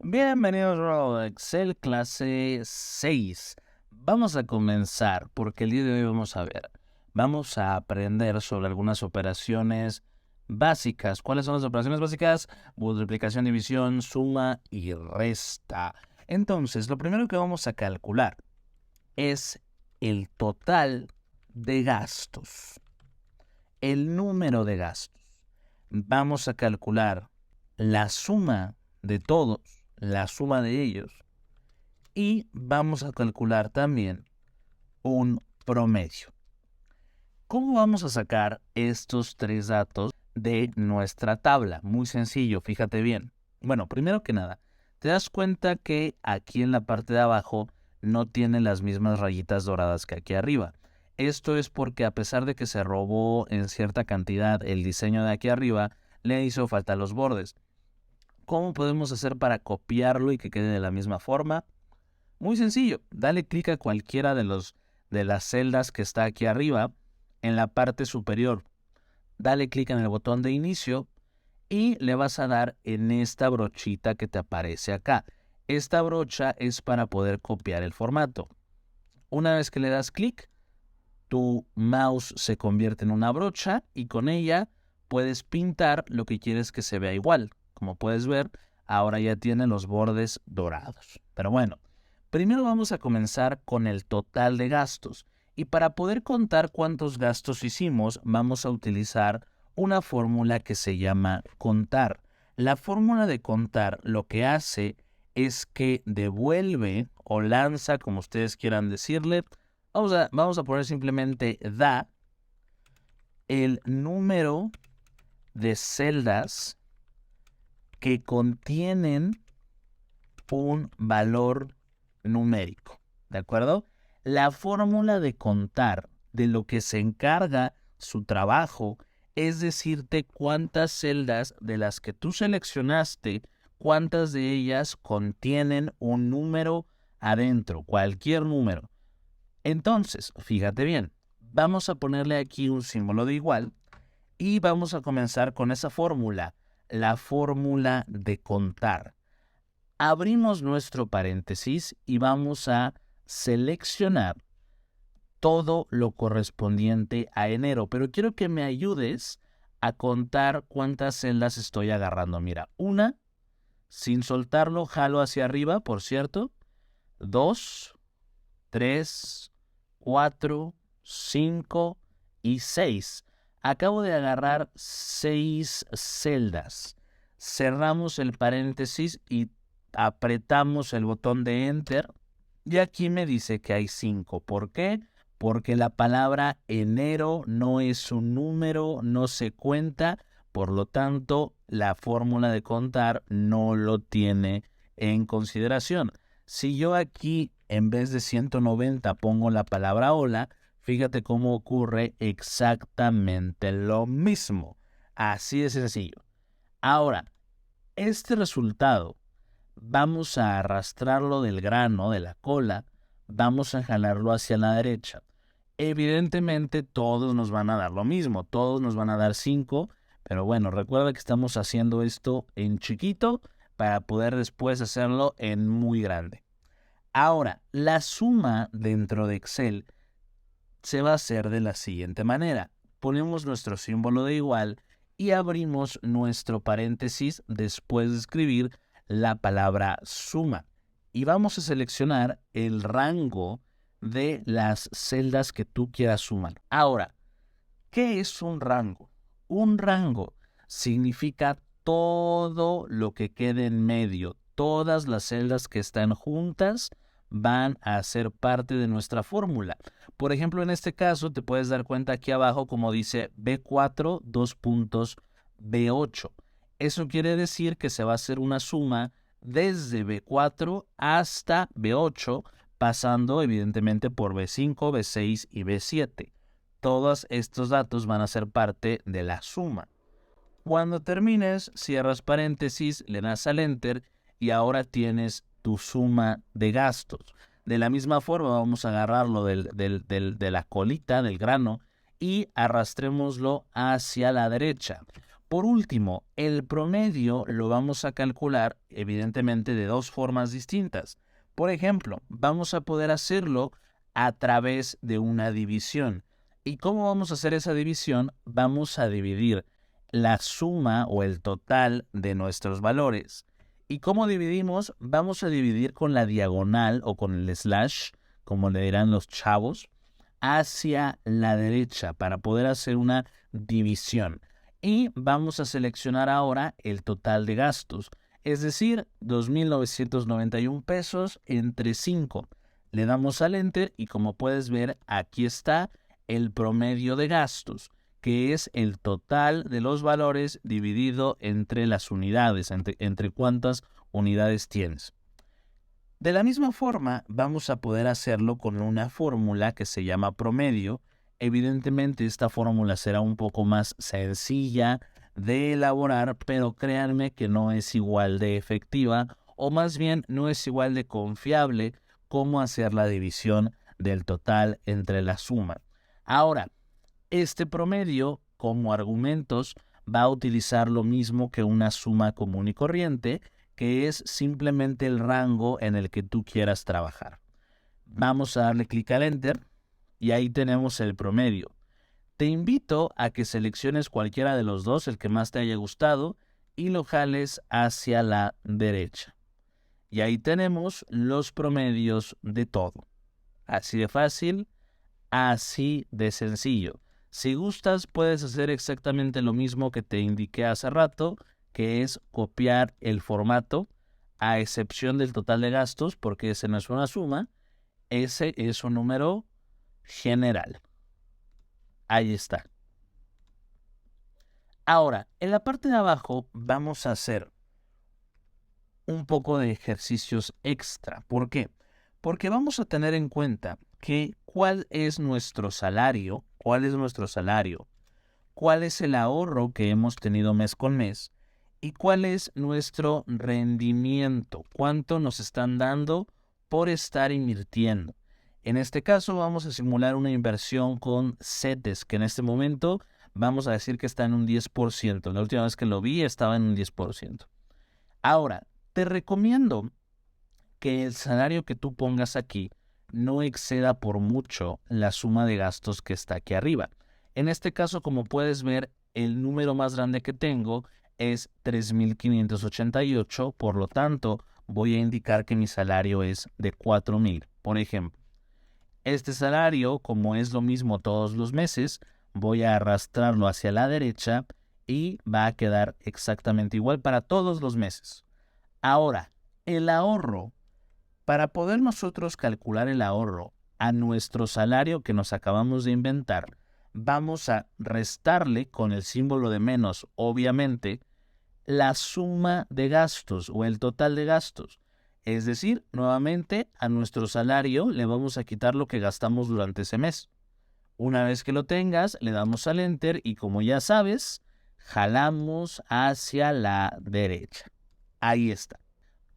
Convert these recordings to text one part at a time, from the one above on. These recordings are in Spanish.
Bienvenidos a Excel clase 6. Vamos a comenzar porque el día de hoy vamos a aprender sobre algunas operaciones básicas. ¿Cuáles son las operaciones básicas? Multiplicación, división, suma y resta. Entonces, lo primero que vamos a calcular es el total de gastos, el número de gastos. Vamos a calcular la suma de todos, la suma de ellos, y vamos a calcular también un promedio. ¿Cómo vamos a sacar estos tres datos de nuestra tabla? Muy sencillo, fíjate bien. Bueno, primero que nada, te das cuenta que aquí en la parte de abajo no tiene las mismas rayitas doradas que aquí arriba. Esto es porque a pesar de que se robó en cierta cantidad el diseño de aquí arriba, le hizo falta los bordes. ¿Cómo podemos hacer para copiarlo y que quede de la misma forma? Muy sencillo, dale clic a cualquiera de las celdas que está aquí arriba en la parte superior. Dale clic en el botón de inicio y le vas a dar en esta brochita que te aparece acá. Esta brocha es para poder copiar el formato. Una vez que le das clic, tu mouse se convierte en una brocha y con ella puedes pintar lo que quieres que se vea igual. Como puedes ver, ahora ya tiene los bordes dorados. Pero bueno, primero vamos a comenzar con el total de gastos. Y para poder contar cuántos gastos hicimos, vamos a utilizar una fórmula que se llama contar. La fórmula de contar lo que hace es que devuelve o lanza, como ustedes quieran decirle, vamos a poner simplemente da el número de celdas que contienen un valor numérico, ¿de acuerdo? La fórmula de contar de lo que se encarga su trabajo es decirte cuántas celdas de las que tú seleccionaste, cuántas de ellas contienen un número adentro, cualquier número. Entonces, fíjate bien, vamos a ponerle aquí un símbolo de igual y vamos a comenzar con esa fórmula, la fórmula de contar. Abrimos nuestro paréntesis y vamos a seleccionar todo lo correspondiente a enero, pero quiero que me ayudes a contar cuántas celdas estoy agarrando. Mira, una, sin soltarlo, jalo hacia arriba, por cierto, 2, 3, 4, 5 y 6. Acabo de agarrar 6 celdas. Cerramos el paréntesis y apretamos el botón de Enter. Y aquí me dice que hay 5. ¿Por qué? Porque la palabra enero no es un número, no se cuenta. Por lo tanto, la fórmula de contar no lo tiene en consideración. Si yo aquí, en vez de 190, pongo la palabra hola, fíjate cómo ocurre exactamente lo mismo. Así de sencillo. Ahora, este resultado, vamos a arrastrarlo del grano, de la cola, vamos a jalarlo hacia la derecha. Evidentemente, todos nos van a dar lo mismo, todos nos van a dar 5, pero bueno, recuerda que estamos haciendo esto en chiquito para poder después hacerlo en muy grande. Ahora, la suma dentro de Excel se va a hacer de la siguiente manera. Ponemos nuestro símbolo de igual y abrimos nuestro paréntesis después de escribir la palabra suma. Y vamos a seleccionar el rango de las celdas que tú quieras sumar. Ahora, ¿qué es un rango? Un rango significa todo lo que quede en medio. Todas las celdas que están juntas van a ser parte de nuestra fórmula. Por ejemplo, en este caso, te puedes dar cuenta aquí abajo como dice B4, dos puntos, B8. Eso quiere decir que se va a hacer una suma desde B4 hasta B8, pasando evidentemente por B5, B6 y B7. Todos estos datos van a ser parte de la suma. Cuando termines, cierras paréntesis, le das al Enter y ahora tienes tu suma de gastos. De la misma forma vamos a agarrarlo de la colita, del grano, y arrastrémoslo hacia la derecha. Por último, el promedio lo vamos a calcular evidentemente de dos formas distintas. Por ejemplo, vamos a poder hacerlo a través de una división. ¿Y cómo vamos a hacer esa división? Vamos a dividir la suma o el total de nuestros valores. ¿Y cómo dividimos? Vamos a dividir con la diagonal o con el slash, como le dirán los chavos, hacia la derecha para poder hacer una división. Y vamos a seleccionar ahora el total de gastos, es decir, 2,991 pesos entre 5. Le damos al Enter y como puedes ver, aquí está el promedio de gastos, que es el total de los valores dividido entre las unidades, entre cuántas unidades tienes. De la misma forma, vamos a poder hacerlo con una fórmula que se llama promedio. Evidentemente, esta fórmula será un poco más sencilla de elaborar, pero créanme que no es igual de efectiva, o más bien no es igual de confiable como hacer la división del total entre la suma. Ahora, este promedio, como argumentos, va a utilizar lo mismo que una suma común y corriente, que es simplemente el rango en el que tú quieras trabajar. Vamos a darle clic al Enter y ahí tenemos el promedio. Te invito a que selecciones cualquiera de los dos, el que más te haya gustado, y lo jales hacia la derecha. Y ahí tenemos los promedios de todo. Así de fácil, así de sencillo. Si gustas, puedes hacer exactamente lo mismo que te indiqué hace rato, que es copiar el formato, a excepción del total de gastos, porque ese no es una suma, ese es un número general. Ahí está. Ahora, en la parte de abajo vamos a hacer un poco de ejercicios extra. ¿Por qué? Porque vamos a tener en cuenta que cuál es nuestro salario, cuál es el ahorro que hemos tenido mes con mes y cuál es nuestro rendimiento, cuánto nos están dando por estar invirtiendo. En este caso vamos a simular una inversión con CETES, que en este momento vamos a decir que está en un 10%. La última vez que lo vi estaba en un 10%. Ahora, te recomiendo que el salario que tú pongas aquí no exceda por mucho la suma de gastos que está aquí arriba. En este caso, como puedes ver, el número más grande que tengo es 3,588, por lo tanto, voy a indicar que mi salario es de 4,000, por ejemplo. Este salario, como es lo mismo todos los meses, voy a arrastrarlo hacia la derecha y va a quedar exactamente igual para todos los meses. Ahora, el ahorro. Para poder nosotros calcular el ahorro a nuestro salario que nos acabamos de inventar, vamos a restarle con el símbolo de menos, obviamente, la suma de gastos o el total de gastos. Es decir, nuevamente a nuestro salario le vamos a quitar lo que gastamos durante ese mes. Una vez que lo tengas, le damos al Enter y como ya sabes, jalamos hacia la derecha. Ahí está.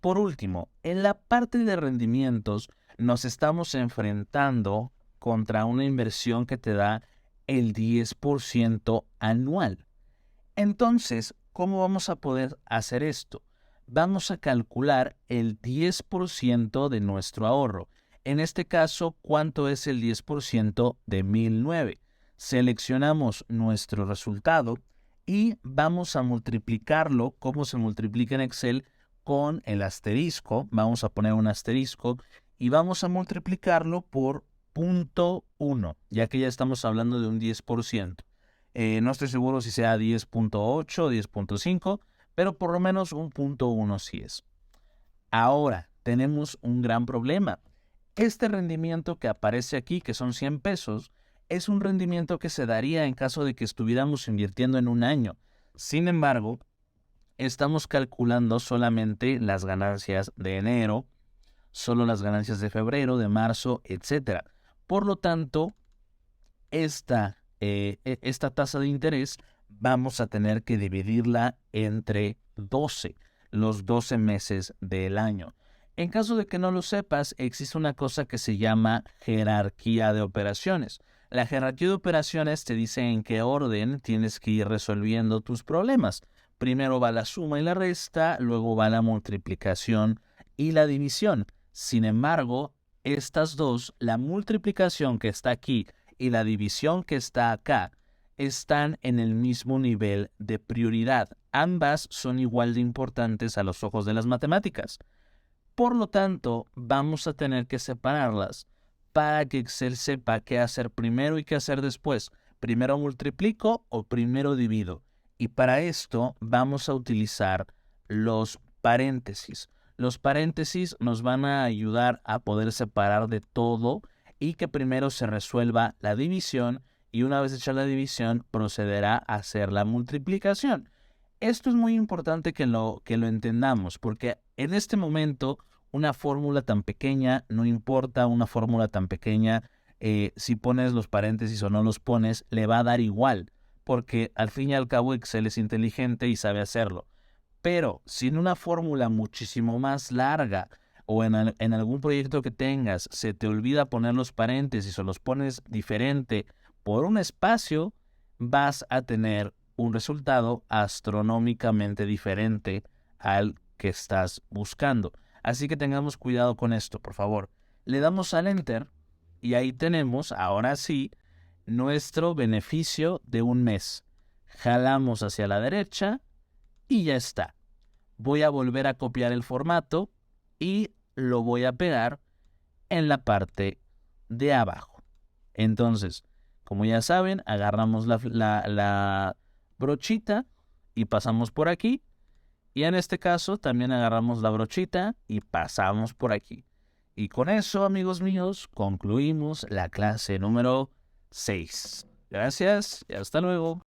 Por último, en la parte de rendimientos nos estamos enfrentando contra una inversión que te da el 10% anual. Entonces, ¿cómo vamos a poder hacer esto? Vamos a calcular el 10% de nuestro ahorro. En este caso, ¿cuánto es el 10% de 1,009? Seleccionamos nuestro resultado y vamos a multiplicarlo, como se multiplica en Excel, con el asterisco. Vamos a poner un asterisco y vamos a multiplicarlo por 0,1, ya que ya estamos hablando de un 10%. No estoy seguro si sea 10,8 o 10,5, pero por lo menos un 0,1 sí es. Ahora, tenemos un gran problema. Este rendimiento que aparece aquí, que son 100 pesos, es un rendimiento que se daría en caso de que estuviéramos invirtiendo en un año. Sin embargo, estamos calculando solamente las ganancias de enero, solo las ganancias de febrero, de marzo, etc. Por lo tanto, esta tasa de interés vamos a tener que dividirla entre 12, los 12 meses del año. En caso de que no lo sepas, existe una cosa que se llama jerarquía de operaciones. La jerarquía de operaciones te dice en qué orden tienes que ir resolviendo tus problemas. Primero va la suma y la resta, luego va la multiplicación y la división. Sin embargo, estas dos, la multiplicación que está aquí y la división que está acá, están en el mismo nivel de prioridad. Ambas son igual de importantes a los ojos de las matemáticas. Por lo tanto, vamos a tener que separarlas para que Excel sepa qué hacer primero y qué hacer después. Primero multiplico o primero divido. Y para esto vamos a utilizar los paréntesis. Los paréntesis nos van a ayudar a poder separar de todo y que primero se resuelva la división y una vez hecha la división procederá a hacer la multiplicación. Esto es muy importante que lo entendamos porque en este momento una fórmula tan pequeña, no importa una fórmula tan pequeña, si pones los paréntesis o no los pones, le va a dar igual porque al fin y al cabo Excel es inteligente y sabe hacerlo. Pero si en una fórmula muchísimo más larga o en algún proyecto que tengas se te olvida poner los paréntesis o los pones diferente por un espacio, vas a tener un resultado astronómicamente diferente al que estás buscando. Así que tengamos cuidado con esto, por favor. Le damos al Enter y ahí tenemos, ahora sí, nuestro beneficio de un mes. Jalamos hacia la derecha y ya está. Voy a volver a copiar el formato y lo voy a pegar en la parte de abajo. Entonces, como ya saben, agarramos la brochita y pasamos por aquí. Y en este caso también agarramos la brochita y pasamos por aquí. Y con eso, amigos míos, concluimos la clase número 6. Gracias y hasta luego.